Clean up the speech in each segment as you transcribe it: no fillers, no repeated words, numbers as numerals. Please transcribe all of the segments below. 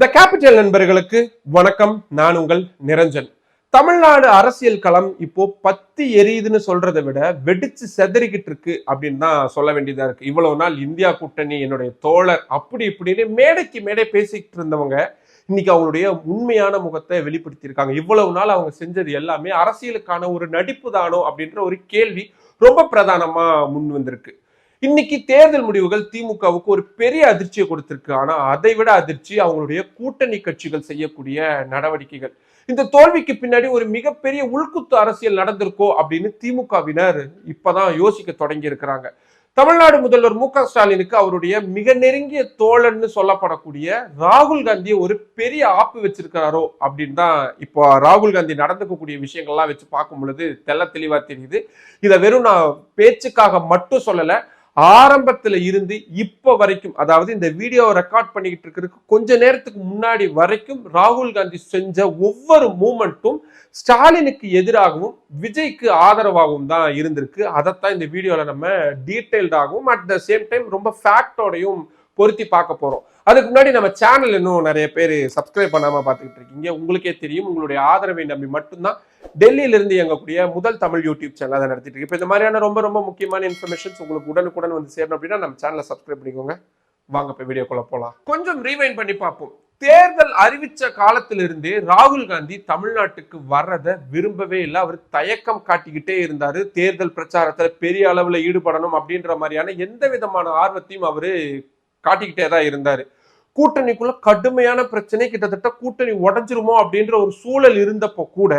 The capital நண்பர்களுக்கு வணக்கம். நான் உங்கள் நிரஞ்சன். தமிழ்நாடு அரசியல் களம் இப்போ பத்தி எரியுதுன்னு சொல்றதை விட வெடிச்சு செதறிக்கிட்டு இருக்கு அப்படின்னு தான் சொல்ல வேண்டியதா இருக்கு. இவ்வளவு நாள் இந்தியா கூட்டணி என்னுடைய தோழர் அப்படி இப்படின்னு மேடைக்கு மேடை பேசிக்கிட்டு இருந்தவங்க இன்னைக்கு அவங்களுடைய உண்மையான முகத்தை வெளிப்படுத்தியிருக்காங்க. இவ்வளவு நாள் அவங்க செஞ்சது எல்லாமே அரசியலுக்கான ஒரு நடிப்பு தானோ அப்படின்ற ஒரு கேள்வி ரொம்ப பிரதானமா முன் வந்திருக்கு. இன்னைக்கு தேர்தல் முடிவுகள் திமுகவுக்கு ஒரு பெரிய அதிர்ச்சியை கொடுத்திருக்கு. ஆனா அதை விட அதிர்ச்சி அவங்களுடைய கூட்டணி கட்சிகள் செய்யக்கூடிய நடவடிக்கைகள். இந்த தோல்விக்கு பின்னாடி ஒரு மிகப்பெரிய உள்குத்து அரசியல் நடந்திருக்கோ அப்படின்னு திமுகவினர் இப்பதான் யோசிக்க தொடங்கி இருக்கிறாங்க. தமிழ்நாடு முதல்வர் மு.க.ஸ்டாலினுக்கு அவருடைய மிக நெருங்கிய தோழன்னு சொல்லப்படக்கூடிய ராகுல் காந்தியை ஒரு பெரிய ஆப்பு வச்சிருக்கிறாரோ அப்படின்னு தான் இப்போ ராகுல் காந்தி நடந்துக்கக்கூடிய விஷயங்கள்லாம் வச்சு பார்க்கும் பொழுது தெள்ள தெளிவா தெரியுது. இதை வெறும் நான் பேச்சுக்காக மட்டும் சொல்லல, ஆரம்பத்துல இருந்து இப்ப வரைக்கும், அதாவது இந்த வீடியோவை ரெக்கார்ட் பண்ணிக்கிட்டு இருக்கிறதுக்கு கொஞ்ச நேரத்துக்கு முன்னாடி வரைக்கும் ராகுல் காந்தி செஞ்ச ஒவ்வொரு மூமெண்ட்டும் ஸ்டாலினுக்கு எதிராகவும் விஜய்க்கு ஆதரவாகவும் தான் இருந்திருக்கு. அதைத்தான் இந்த வீடியோல நம்ம டீடைல்டாகவும் அட் த சேம் டைம் ரொம்ப ஃபேக்டோடையும் பொருத்தி பார்க்க போறோம். அதுக்கு முன்னாடி நம்ம சேனல் இன்னும் நிறைய பேர் சப்ஸ்கிரைப் பண்ணாம பார்த்துக்கிட்டு இருக்கீங்க. உங்களுக்கே தெரியும், உங்களுடைய ஆதரவை நம்பி மட்டும்தான் டெல்லியில இருந்து இயங்கக்கூடிய முதல் தமிழ் யூடியூப் சேனல் அதை நடத்திட்டு இருக்கு. இப்போ இந்த மாதிரியான ரொம்ப ரொம்ப முக்கியமான இன்ஃபர்மேஷன்ஸ் உங்களுக்கு உடனுக்குடன் வந்து சேரணும் அப்படின்னா நம்ம சேனலை சப்ஸ்கிரைப் பண்ணிக்கோங்க. வாங்க இப்போ வீடியோக்குள்ள போலாம். கொஞ்சம் ரீவைண்ட் பண்ணி பார்ப்போம். தேர்தல் அறிவிச்ச காலத்திலிருந்தே ராகுல் காந்தி தமிழ்நாட்டுக்கு வர்றதை விரும்பவே இல்லை. அவர் தயக்கம் காட்டிக்கிட்டே இருந்தாரு. தேர்தல் பிரச்சாரத்துல பெரிய அளவுல ஈடுபடணும் அப்படின்ற மாதிரியான எந்த விதமான ஆர்வத்தையும் அவரு காட்டிக்கிட்டே தான் இருந்தாரு. கூட்டணிக்குள்ள கடுமையான பிரச்சனை, கிட்டத்தட்ட கூட்டணி உடஞ்சிருமோ அப்படின்ற ஒரு சூழல் இருந்தப்போ கூட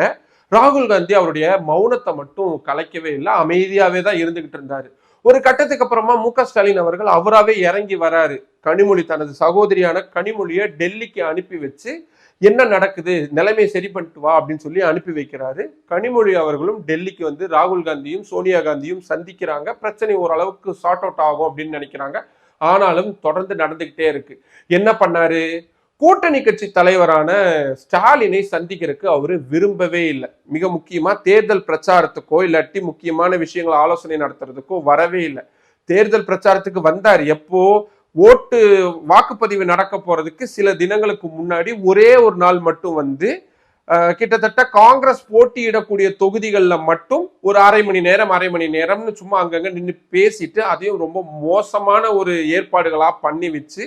ராகுல் காந்தி அவருடைய மௌனத்தை மட்டும் கலைக்கவே இல்லை, அமைதியாவே தான் இருந்துகிட்டு இருந்தாரு. ஒரு கட்டத்துக்கு அப்புறமா மு.க.ஸ்டாலின் அவர்கள் அவராவே இறங்கி வராரு. கனிமொழி தனது சகோதரியான கனிமொழியை டெல்லிக்கு அனுப்பி வச்சு என்ன நடக்குது, நிலைமையை சரி பண்ணிட்டு வா அப்படின்னு சொல்லி அனுப்பி வைக்கிறாரு. கனிமொழி அவர்களும் டெல்லிக்கு வந்து ராகுல் காந்தியும் சோனியா காந்தியும் சந்திக்கிறாங்க. பிரச்சனை ஓரளவுக்கு சார்ட் அவுட் ஆகும் அப்படின்னு நினைக்கிறாங்க. ஆனாலும் தொடர்ந்து நடந்துகிட்டே இருக்கு. என்ன பண்ணாரு, கூட்டணி கட்சி தலைவரான ஸ்டாலினை சந்திக்கிறதுக்கு அவரு விரும்பவே இல்லை. மிக முக்கியமா தேர்தல் பிரச்சாரத்துக்கோ இல்லாட்டி முக்கியமான விஷயங்களை ஆலோசனை நடத்துறதுக்கோ வரவே இல்லை. தேர்தல் பிரச்சாரத்துக்கு வந்தார் எப்போ, ஓட்டு வாக்குப்பதிவு நடக்க போறதுக்கு சில தினங்களுக்கு முன்னாடி ஒரே ஒரு நாள் மட்டும் வந்து கிட்டத்தட்ட காங்கிரஸ் போட்டியிடக்கூடிய தொகுதிகள்ல மட்டும் ஒரு அரை மணி நேரம்னு சும்மா அங்கங்க நின்று பேசிட்டு, அதையும் ரொம்ப மோசமான ஒரு ஏற்பாடுகளா பண்ணி வச்சு,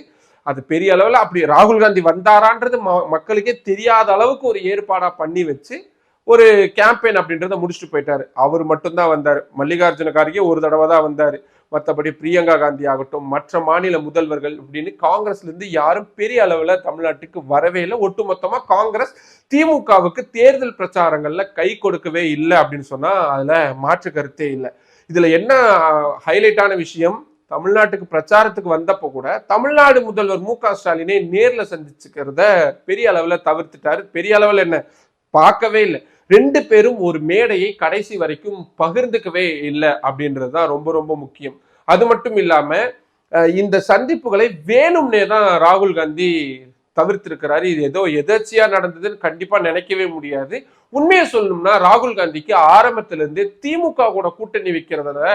அது பெரிய அளவுல அப்படி ராகுல் காந்தி வந்தாரான்றது மக்களுக்கே தெரியாத அளவுக்கு ஒரு ஏற்பாடா பண்ணி வச்சு ஒரு கேம்பெயின் அப்படின்றத முடிச்சுட்டு போயிட்டாரு. அவர் மட்டும்தான் வந்தாரு. மல்லிகார்ஜுன கார்கே ஒரு தடவை தான் வந்தாரு. மற்றபடி பிரியங்கா காந்தி ஆகட்டும், மற்ற மாநில முதல்வர்கள் அப்படின்னு காங்கிரஸ்ல இருந்து யாரும் பெரிய அளவுல தமிழ்நாட்டுக்கு வரவே இல்லை. ஒட்டுமொத்தமா காங்கிரஸ் திமுகவுக்கு தேர்தல் பிரச்சாரங்கள்ல கை கொடுக்கவே இல்லை அப்படின்னு சொன்னா அதுல மாற்று கருத்தே இல்லை. இதுல என்ன ஹைலைட்டான விஷயம், தமிழ்நாட்டுக்கு பிரச்சாரத்துக்கு வந்தப்போ கூட தமிழ்நாடு முதல்வர் மு.க.ஸ்டாலினை நேர்ல சந்திச்சுக்கிறத பெரிய அளவுல தவிர்த்துட்டாரு. பெரிய அளவுல என்ன பார்க்கவே இல்லை. ரெண்டு பேரும் ஒரு மேடையை கடைசி வரைக்கும் பகிர்ந்துக்கவே இல்லை அப்படின்றதுதான் ரொம்ப ரொம்ப முக்கியம். அது மட்டும் இல்லாம இந்த சந்திப்புகளை வேணும்னே தான் ராகுல் காந்தி தவிர்த்திருக்கிறாரு. இது ஏதோ எதர்ச்சியா நடந்ததுன்னு கண்டிப்பா நினைக்கவே முடியாது. உண்மையை சொல்லணும்னா ராகுல் காந்திக்கு ஆரம்பத்திலிருந்து திமுக கூட கூட்டணி வைக்கிறத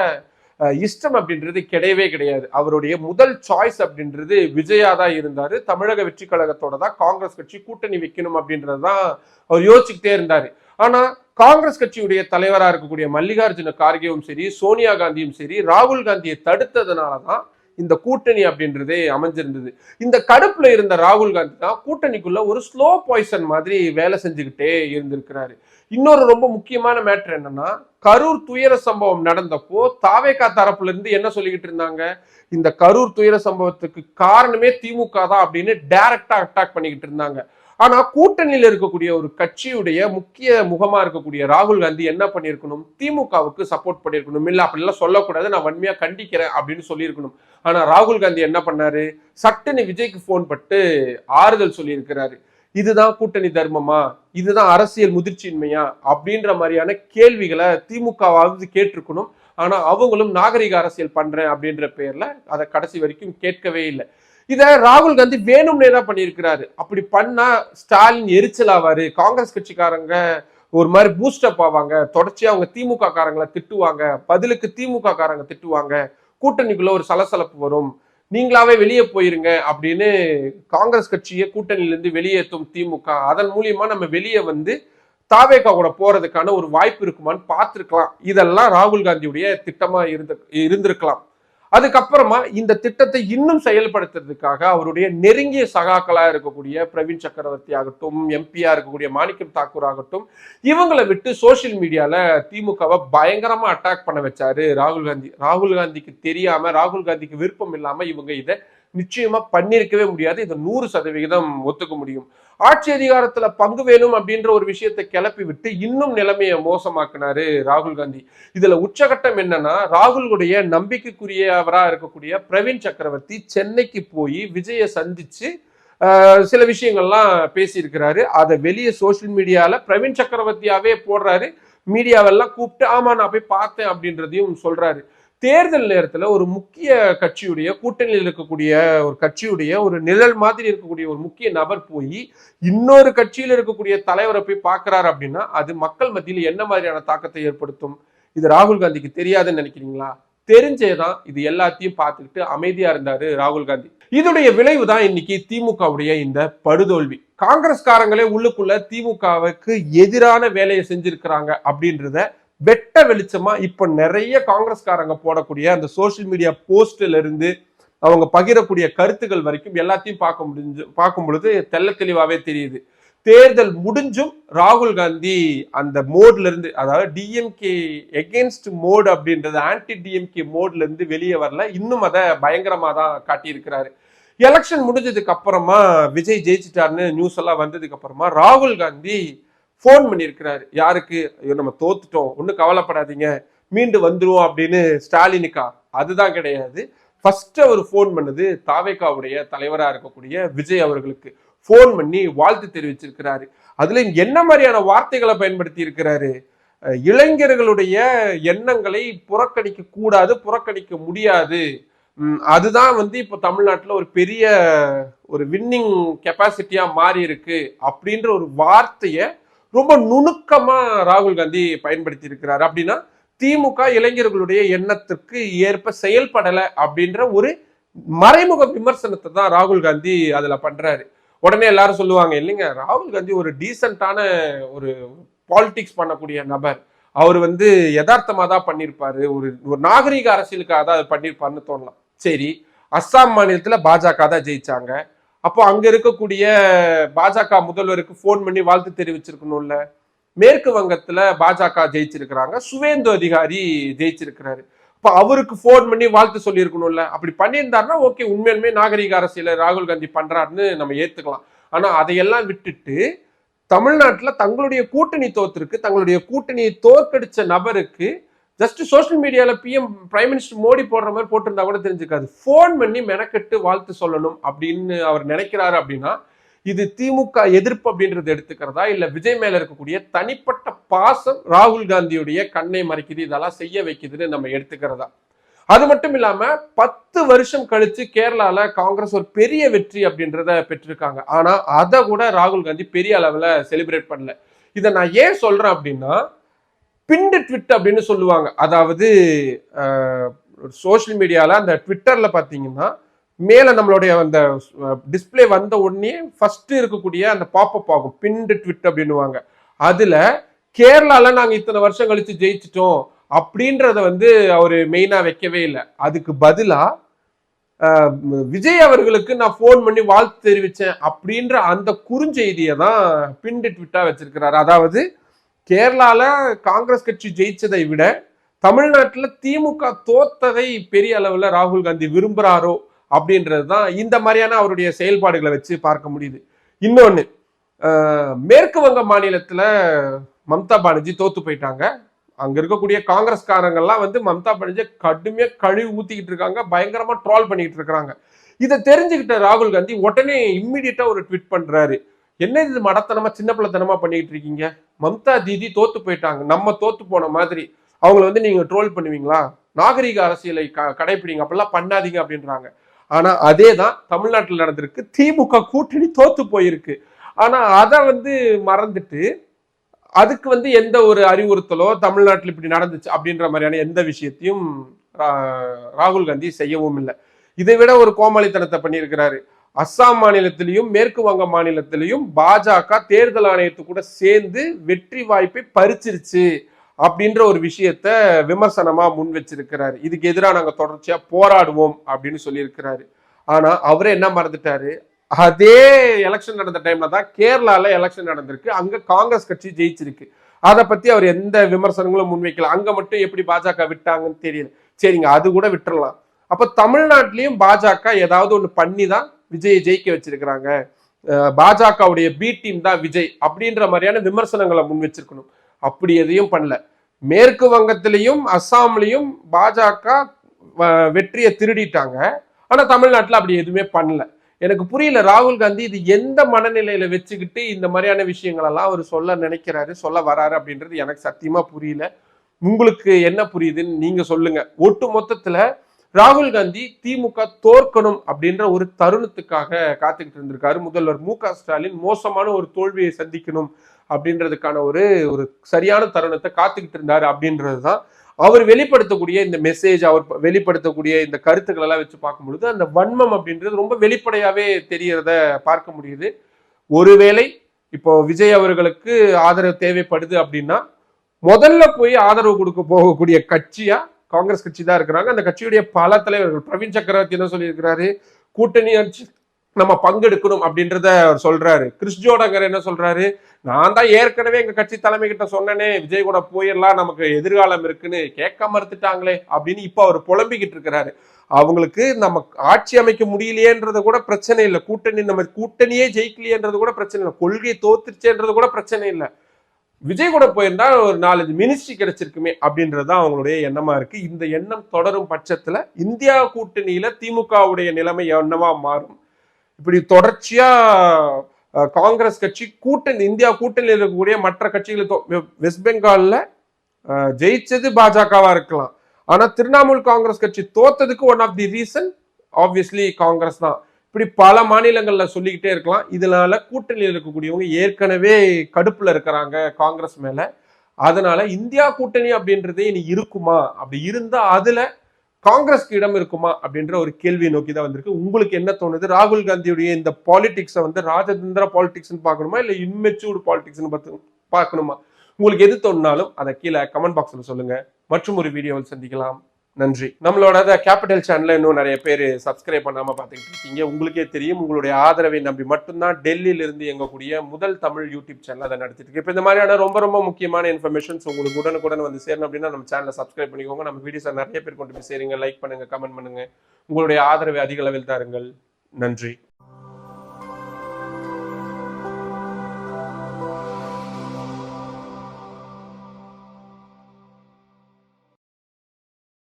இஷ்டம் அப்படின்றது கிடையவே கிடையாது. அவருடைய முதல் சாய்ஸ் அப்படின்றது விஜயா தான் இருந்தாரு. தமிழக வெற்றி கழகத்தோட தான் காங்கிரஸ் கட்சி கூட்டணி வைக்கணும் அப்படின்றதுதான் அவர் யோசிச்சுக்கிட்டே இருந்தாரு. ஆனா காங்கிரஸ் கட்சியுடைய தலைவரா இருக்கக்கூடிய மல்லிகார்ஜுன கார்கேவும் சரி, சோனியா காந்தியும் சரி, ராகுல் காந்தியை தடுத்ததுனாலதான் இந்த கூட்டணி அப்படின்றதே அமைஞ்சிருந்தது. இந்த கடுப்புல இருந்த ராகுல் காந்தி தான் கூட்டணிக்குள்ள ஒரு ஸ்லோ பாய்சன் மாதிரி வேலை செஞ்சுக்கிட்டே இருந்திருக்கிறாரு. இன்னொரு ரொம்ப முக்கியமான மேட்டர் என்னன்னா, கரூர் துயர சம்பவம் நடந்தப்போ தாவேகா தரப்புல இருந்து என்ன சொல்லிக்கிட்டு இருந்தாங்க, இந்த கரூர் துயர சம்பவத்துக்கு காரணமே திமுக தான் அப்படின்னு டைரக்டா அட்டாக் பண்ணிக்கிட்டு இருந்தாங்க. ஆனா கூட்டணியில இருக்கக்கூடிய ஒரு கட்சியுடைய முக்கிய முகமா இருக்கக்கூடிய ராகுல் காந்தி என்ன பண்ணிருக்கணும், திமுகவுக்கு சப்போர்ட் பண்ணிருக்கணும். இல்ல அப்படிலாம் சொல்லக்கூடாது, நான் வன்மையா கண்டிக்கிறேன் அப்படின்னு சொல்லியிருக்கணும். ஆனா ராகுல் காந்தி என்ன பண்ணாரு, சட்டுன்னு விஜய்க்கு போன் பட்டு ஆறுதல் சொல்லியிருக்கிறாரு. இதுதான் கூட்டணி தர்மமா, இதுதான் அரசியல் முதிர்ச்சியின்மையா அப்படின்ற மாதிரியான கேள்விகளை திமுகவாவது கேட்டிருக்கணும். ஆனா அவங்களும் நாகரிக அரசியல் பண்றேன் அப்படின்ற பேர்ல அதை கடைசி வரைக்கும் கேட்கவே இல்லை. இத ராகுல் காந்தி வேணும்னே தான் பண்ணியிருக்கிறாரு. அப்படி பண்ணா ஸ்டாலின் எரிச்சல் ஆவாரு, காங்கிரஸ் கட்சிக்காரங்க ஒரு மாதிரி பூஸ்டப் ஆவாங்க, தொடர்ச்சியா அவங்க திமுக காரங்களை திட்டுவாங்க, பதிலுக்கு திமுக காரங்க திட்டுவாங்க, கூட்டணிக்குள்ள ஒரு சலசலப்பு வரும், நீங்களாவே வெளியே போயிருங்க அப்படின்னு காங்கிரஸ் கட்சியை கூட்டணியிலிருந்து வெளியேற்றும் திமுக, அதன் மூலியமா நம்ம வெளியே வந்து தாவேகா கூட போறதுக்கான ஒரு வாய்ப்பு இருக்குமான்னு பார்த்திருக்கலாம். இதெல்லாம் ராகுல் காந்தியுடைய திட்டமா இருந்திருக்கலாம். அதுக்கப்புறமா இந்த திட்டத்தை இன்னும் செயல்படுத்துறதுக்காக அவருடைய நெருங்கிய சகாக்களா இருக்கக்கூடிய பிரவீன் சக்கரவர்த்தி ஆகட்டும், எம்பியா இருக்கக்கூடிய மாணிக்கம் தாக்கூர் ஆகட்டும், இவங்களை விட்டு சோசியல் மீடியால திமுகவை பயங்கரமா அட்டாக் பண்ண வச்சாரு ராகுல் காந்தி. ராகுல் காந்திக்கு தெரியாம, ராகுல் காந்திக்கு விருப்பம் இல்லாம இவங்க இதை நிச்சயமா பண்ணிருக்கவே முடியாது. இதை 100% ஒத்துக்க முடியும். ஆட்சி அதிகாரத்துல பங்கு வேணும் அப்படின்ற ஒரு விஷயத்தை கிளப்பி விட்டு இன்னும் நிலைமையை மோசமாக்குனாரு ராகுல் காந்தி. இதுல உச்சகட்டம் என்னன்னா, ராகுலுடைய நம்பிக்கைக்குரியவரா இருக்கக்கூடிய பிரவீன் சக்கரவர்த்தி சென்னைக்கு போய் விஜயை சந்திச்சு சில விஷயங்கள்லாம் பேசியிருக்கிறாரு. அதை வெளியே சோசியல் மீடியால பிரவீன் சக்கரவர்த்தியாவே போடுறாரு. மீடியாவெல்லாம் கூப்பிட்டு ஆமா நான் போய் பார்த்தேன் அப்படின்றதையும் சொல்றாரு. தேர்தல் நேரத்துல ஒரு முக்கிய கட்சியுடைய கூட்டணியில் இருக்கக்கூடிய ஒரு கட்சியுடைய ஒரு நிழல் மாதிரி இருக்கக்கூடிய ஒரு முக்கிய நபர் போய் இன்னொரு கட்சியில் இருக்கக்கூடிய தலைவரை போய் பார்க்கிறாரு அப்படின்னா அது மக்கள் மத்தியில் என்ன மாதிரியான தாக்கத்தை ஏற்படுத்தும்? இது ராகுல் காந்திக்கு தெரியாதுன்னு நினைக்கிறீங்களா? தெரிஞ்சேதான் இது எல்லாத்தையும் பார்த்துக்கிட்டு அமைதியா இருந்தாரு ராகுல் காந்தி. இதோடைய விளைவு தான் இன்னைக்கு திமுகவுடைய இந்த படுதோல்வி. காங்கிரஸ்காரங்களே உள்ளுக்குள்ள திமுகவுக்கு எதிரான வேலையை செஞ்சிருக்கிறாங்க அப்படின்றத வெட்ட வெளிச்சமா இப்ப நிறைய காங்கிரஸ்காரங்க போடக்கூடிய அந்த சோசியல் மீடியா போஸ்ட்ல இருந்து அவங்க பகிரக்கூடிய கருத்துக்கள் வரைக்கும் எல்லாத்தையும் பார்க்கும் பொழுது தெள்ள தெளிவாவே தெரியுது. தேர்தல் முடிஞ்சும் ராகுல் காந்தி அந்த மோட்ல இருந்து, அதாவது டிஎம்கே எகென்ஸ்ட் மோட் அப்படின்றது ஆன்டி டிஎம்கே மோட்ல இருந்து வெளியே வரல. இன்னும் அதை பயங்கரமா தான் காட்டியிருக்கிறாரு. எலெக்ஷன் முடிஞ்சதுக்கு அப்புறமா விஜய் ஜெயிச்சிட்டாருன்னு நியூஸ் எல்லாம் வந்ததுக்கு அப்புறமா ராகுல் காந்தி போன் பண்ணியிருக்கிறாரு. யாருக்கு? நம்ம தோத்துட்டோம், ஒன்னும் கவலைப்படாதீங்க, மீண்டு வந்துருவோம் அப்படின்னு ஸ்டாலினுக்கா? அதுதான் கிடையாது. ஃபர்ஸ்ட் அவர் போன் பண்ணது தாவேகாவுடைய தலைவரா இருக்கக்கூடிய விஜய் அவர்களுக்கு போன் பண்ணி வாழ்த்து தெரிவிச்சிருக்கிறாரு. அதுல என்ன மாதிரியான வார்த்தைகளை பயன்படுத்தி இருக்கிறாரு? இளைஞர்களுடைய எண்ணங்களை புறக்கணிக்க கூடாது, புறக்கணிக்க முடியாது. அதுதான் வந்து இப்போ தமிழ்நாட்டில் ஒரு பெரிய ஒரு வின்னிங் கெப்பாசிட்டியா மாறி இருக்கு அப்படின்ற ஒரு வார்த்தையை ரொம்ப நுணுக்கமா ராகுல் காந்தி பயன்படுத்தி இருக்கிறார். அப்படின்னா திமுக இளைஞர்களுடைய எண்ணத்திற்கு ஏற்ப செயல்படலை அப்படின்ற ஒரு மறைமுக விமர்சனத்தை தான் ராகுல் காந்தி அதுல பண்றாரு. உடனே எல்லாரும் சொல்லுவாங்க, இல்லைங்க ராகுல் காந்தி ஒரு டீசென்டான ஒரு பாலிடிக்ஸ் பண்ணக்கூடிய நபர், அவர் வந்து யதார்த்தமா தான் பண்ணியிருப்பாரு, ஒரு நாகரீக அரசியலுக்காக தான் பண்ணியிருப்பாருன்னு தோணலாம். சரி, அஸ்ஸாம் மாநிலத்துல பாஜக தான் ஜெயிச்சாங்க. அப்போ அங்க இருக்கக்கூடிய பாஜக முதல்வருக்கு போன் பண்ணி வாழ்த்து தெரிவிச்சிருக்கணும்ல. மேற்கு வங்கத்துல பாஜக ஜெயிச்சிருக்கிறாங்க, சுவேந்து அதிகாரி ஜெயிச்சிருக்கிறாரு. இப்ப அவருக்கு போன் பண்ணி வாழ்த்து சொல்லி இருக்கணும்ல. அப்படி பண்ணியிருந்தாருன்னா ஓகே, உண்மையிலுமே நாகரிக அரசியல ராகுல் காந்தி பண்றாருன்னு நம்ம ஏத்துக்கலாம். ஆனா அதையெல்லாம் விட்டுட்டு தமிழ்நாட்டுல தங்களுடைய கூட்டணி தோத்திருக்கு, தங்களுடைய கூட்டணியை தோற்கடிச்ச நபருக்கு ஜஸ்ட் சோசியல் மீடியால பிரைம் மினிஸ்டர் மோடி போடுற மாதிரி போட்டிருந்தா கூட தெரிஞ்சுக்காது. போன் பண்ணி மெனக்கெட்டு வாழ்த்து சொல்லணும் அப்படின்னு அவர் நினைக்கிறாரு. அப்படின்னா இது திமுக எதிர்ப்பு அப்படின்றது எடுத்துக்கிறதா, இல்ல விஜய் மேல இருக்கக்கூடிய தனிப்பட்ட பாசம் ராகுல் காந்தியுடைய கண்ணை மறைக்குது, இதெல்லாம் செய்ய வைக்குதுன்னு நம்ம எடுத்துக்கிறதா? அது மட்டும் இல்லாம 10 வருஷம் கழிச்சு கேரளால காங்கிரஸ் ஒரு பெரிய வெற்றி அப்படின்றத பெற்றிருக்காங்க. ஆனா அதை கூட ராகுல் காந்தி பெரிய அளவுல செலிப்ரேட் பண்ணல. இதை நான் ஏன் சொல்றேன் அப்படின்னா, பின்டு ட்விட் அப்படின்னு சொல்லுவாங்க. அதாவது சோசியல் மீடியால அந்த ட்விட்டர்ல பாத்தீங்கன்னா மேல நம்மளுடைய அந்த டிஸ்பிளே வந்த உடனே ஃபர்ஸ்ட் இருக்கக்கூடிய அந்த பாப்அப் ஆகும், பின்டு ட்விட் அப்படின்னுவாங்க. அதுல கேரளால நாங்க இத்தனை வருஷம் கழிச்சு ஜெயிச்சிட்டோம் அப்படின்றத வந்து அவரு மெயினா வைக்கவே இல்லை. அதுக்கு பதிலா விஜய் அவர்களுக்கு நான் போன் பண்ணி வாழ்த்து தெரிவிச்சேன் அப்படின்ற அந்த குறுஞ்செய்தியை தான் பின்டு ட்விட்டா வச்சிருக்கிறாரு. அதாவது கேரளால காங்கிரஸ் கட்சி ஜெயிச்சதை விட தமிழ்நாட்டுல திமுக தோத்ததை பெரிய அளவுல ராகுல் காந்தி விரும்புறாரோ அப்படின்றதுதான் இந்த மாதிரியான அவருடைய செயல்பாடுகளை வச்சு பார்க்க முடியுது. இன்னொன்னு, மேற்கு வங்க மாநிலத்துல மம்தா பானர்ஜி தோத்து போயிட்டாங்க. அங்க இருக்கக்கூடிய காங்கிரஸ்காரங்கள்லாம் வந்து மம்தா பானர்ஜி கடுமையா கழுவி ஊத்திக்கிட்டு இருக்காங்க, பயங்கரமா ட்ரால் பண்ணிட்டு இருக்காங்க. இதை தெரிஞ்சுக்கிட்ட ராகுல் காந்தி உடனே இம்மிடியட்டா ஒரு ட்வீட் பண்றாரு. என்ன இது மடத்தனமா சின்ன பிள்ளைத்தனமா பண்ணிட்டு இருக்கீங்க? மம்தா தீதி தோத்து போயிட்டாங்க, நம்ம தோத்து போன மாதிரி அவங்களை வந்து நீங்க ட்ரோல் பண்ணுவீங்களா? நாகரிக அரசியலை கடைபிடிங்க, அப்படிலாம் பண்ணாதீங்க அப்படின்றாங்க. ஆனா அதே தான் தமிழ்நாட்டில் நடந்திருக்கு. திமுக கூட்டணி தோத்து போயிருக்கு. ஆனா அதை வந்து மறந்துட்டு அதுக்கு வந்து எந்த ஒரு அறிவுறுத்தலோ தமிழ்நாட்டில் இப்படி நடந்துச்சு அப்படின்ற மாதிரியான எந்த விஷயத்தையும் ராகுல் காந்தி செய்யவும் இல்லை. இதை விட ஒரு கோமாளித்தனத்தை பண்ணியிருக்கிறாரு. அஸ்ஸாம் மாநிலத்திலையும் மேற்கு வங்க மாநிலத்திலையும் பாஜக தேர்தல் ஆணையத்து கூட சேர்ந்து வெற்றி வாய்ப்பை பறிச்சிருச்சு அப்படின்ற ஒரு விஷயத்த விமர்சனமா முன் வச்சிருக்கிறாரு. இதுக்கு எதிராக நாங்க தொடர்ச்சியா போராடுவோம் அப்படின்னு சொல்லியிருக்கிறாரு. ஆனா அவரே என்ன மறந்துட்டாரு, அதே எலெக்ஷன் நடந்த டைம்ல தான் கேரளால எலெக்ஷன் நடந்திருக்கு. அங்க காங்கிரஸ் கட்சி ஜெயிச்சிருக்கு. அதை பத்தி அவர் எந்த விமர்சனங்களும் முன்வைக்கல. அங்க மட்டும் எப்படி பாஜக விட்டாங்கன்னு தெரியல. சரிங்க, அது கூட விட்டுறலாம். அப்ப தமிழ்நாட்டிலையும் பாஜக ஏதாவது ஒண்ணு பண்ணி தான் விஜயை ஜெயிக்க வச்சிருக்கிறாங்க. பாஜகவுடைய பி டீம் தான் விஜய் அப்படின்ற மாதிரியான விமர்சனங்களை முன் வச்சிருக்கணும். அப்படி எதையும் பண்ணல. மேற்கு வங்கத்திலையும் அஸ்ஸாம்லையும் பாஜக வெற்றியை திருடிட்டாங்க. ஆனா தமிழ்நாட்டுல அப்படி எதுவுமே பண்ணல. எனக்கு புரியல, ராகுல் காந்தி இது எந்த மனநிலையில வச்சுக்கிட்டு இந்த மாதிரியான விஷயங்கள் எல்லாம் அவர் சொல்ல நினைக்கிறாரு, சொல்ல வராரு அப்படின்றது எனக்கு சத்தியமா புரியல. உங்களுக்கு என்ன புரியுதுன்னு நீங்க சொல்லுங்க. ஒட்டு மொத்தத்துல ராகுல் காந்தி திமுக தோற்கணும் அப்படின்ற ஒரு தருணத்துக்காக காத்துக்கிட்டு இருந்திருக்காரு. முதல்வர் மு.க. ஸ்டாலின் மோசமான ஒரு தோல்வியை சந்திக்கணும் அப்படின்றதுக்கான ஒரு சரியான தருணத்தை காத்துக்கிட்டு இருந்தாரு அப்படின்றதுதான் அவர் வெளிப்படுத்தக்கூடிய இந்த மெசேஜ், அவர் வெளிப்படுத்தக்கூடிய இந்த கருத்துக்கள் எல்லாம் வச்சு பார்க்கும் பொழுது அந்த வன்மம் அப்படின்றது ரொம்ப வெளிப்படையாவே தெரியறத பார்க்க முடியுது. ஒருவேளை இப்போ விஜய் அவர்களுக்கு ஆதரவு தேவைப்படுது அப்படின்னா முதல்ல போய் ஆதரவு கொடுக்க போகக்கூடிய கட்சியா காங்கிரஸ் கட்சி தான் இருக்கிறாங்க. அந்த கட்சியுடைய பல தலைவர்கள், பிரவீன் சக்கரவர்த்தி என்ன சொல்லியிருக்கிறாரு, கூட்டணி ஆட்சி நம்ம பங்கெடுக்கணும் அப்படின்றத அவர் சொல்றாரு. கிறிஸ் ஜோடங்கர் என்ன சொல்றாரு, நான் தான் ஏற்கனவே எங்க கட்சி தலைமை கிட்ட சொன்னேனே விஜய் கூட போயிடலாம், நமக்கு எதிர்காலம் இருக்குன்னு, கேட்க மறுத்துட்டாங்களே அப்படின்னு இப்ப அவர் புலம்பிக்கிட்டு இருக்கிறாரு. அவங்களுக்கு நம்ம ஆட்சி அமைக்க முடியலையேன்றது கூட பிரச்சனை இல்லை, நம்ம கூட்டணியே ஜெயிக்கலையேன்றது கூட பிரச்சனை இல்லை, கொள்கை தோத்துருச்சேன்றது கூட பிரச்சனை இல்லை, விஜய் கூட போயிருந்தா ஒரு 4 மினிஸ்ட்ரி கிடைச்சிருக்குமே அப்படின்றதுதான் அவங்களுடைய எண்ணமா இருக்கு. இந்த எண்ணம் தொடரும் பட்சத்துல இந்தியா கூட்டணியில திமுகவுடைய நிலைமை என்னவா மாறும்? இப்படி தொடர்ச்சியா காங்கிரஸ் கட்சி கூட்டணி, இந்தியா கூட்டணியில் இருக்கக்கூடிய மற்ற கட்சிகள், வெஸ்ட் பெங்கால்ல ஜெயிச்சது பாஜகவா இருக்கலாம், ஆனா திரிணாமுல் காங்கிரஸ் கட்சி தோத்ததுக்கு one of the reason obviously Congress தான். இப்படி பல மாநிலங்கள்ல சொல்லிக்கிட்டே இருக்கலாம். இதனால கூட்டணியில் இருக்கக்கூடியவங்க ஏற்கனவே கடுப்புல இருக்கிறாங்க காங்கிரஸ் மேல. அதனால இந்தியா கூட்டணி அப்படின்றதே இனி இருக்குமா, அப்படி இருந்தா அதுல காங்கிரஸ்க்கு இடம் இருக்குமா அப்படின்ற ஒரு கேள்வியை நோக்கி தான் வந்திருக்கு. உங்களுக்கு என்ன தோணுது? ராகுல் காந்தியுடைய இந்த பாலிடிக்ஸை ராஜதந்திர பாலிடிக்ஸ் பார்க்கணுமா இல்ல இன்மெச்சூர்டு பாலிடிக்ஸ் பார்க்கணுமா? உங்களுக்கு எது தோணுனாலும் அதை கீழே கமெண்ட் பாக்ஸ்ல சொல்லுங்க. மற்றும் ஒரு வீடியோவில் சந்திக்கலாம். நன்றி. நம்மளோட கேபிட்டல் சேனல்ல இன்னும் நிறைய பேர் சப்ஸ்கிரைப் பண்ணாம பார்த்துக்கிட்டு இருக்கீங்க. உங்களுக்கே தெரியும், உங்களுடைய ஆதரவை நம்பி மட்டும்தான் டெல்லியில இருந்து இயங்கக்கூடிய முதல் தமிழ் யூடியூப் சேனல் அதை நடத்திட்டு இருக்கு. இப்போ இந்த மாதிரியான ரொம்ப ரொம்ப முக்கியமான இன்ஃபர்மேஷன்ஸ் உங்களுக்கு உடனுக்குடன் வந்து சேரணும் அப்படின்னா நம்ம சேனலை சப்ஸ்கிரைப் பண்ணிக்கோங்க. நம்ம வீடியோஸை நிறைய பேர் கொண்டு போய் சேருங்க, லைக் பண்ணுங்க, கமெண்ட் பண்ணுங்க. உங்களுடைய ஆதரவை அதிக அளவில் தாருங்கள். நன்றி.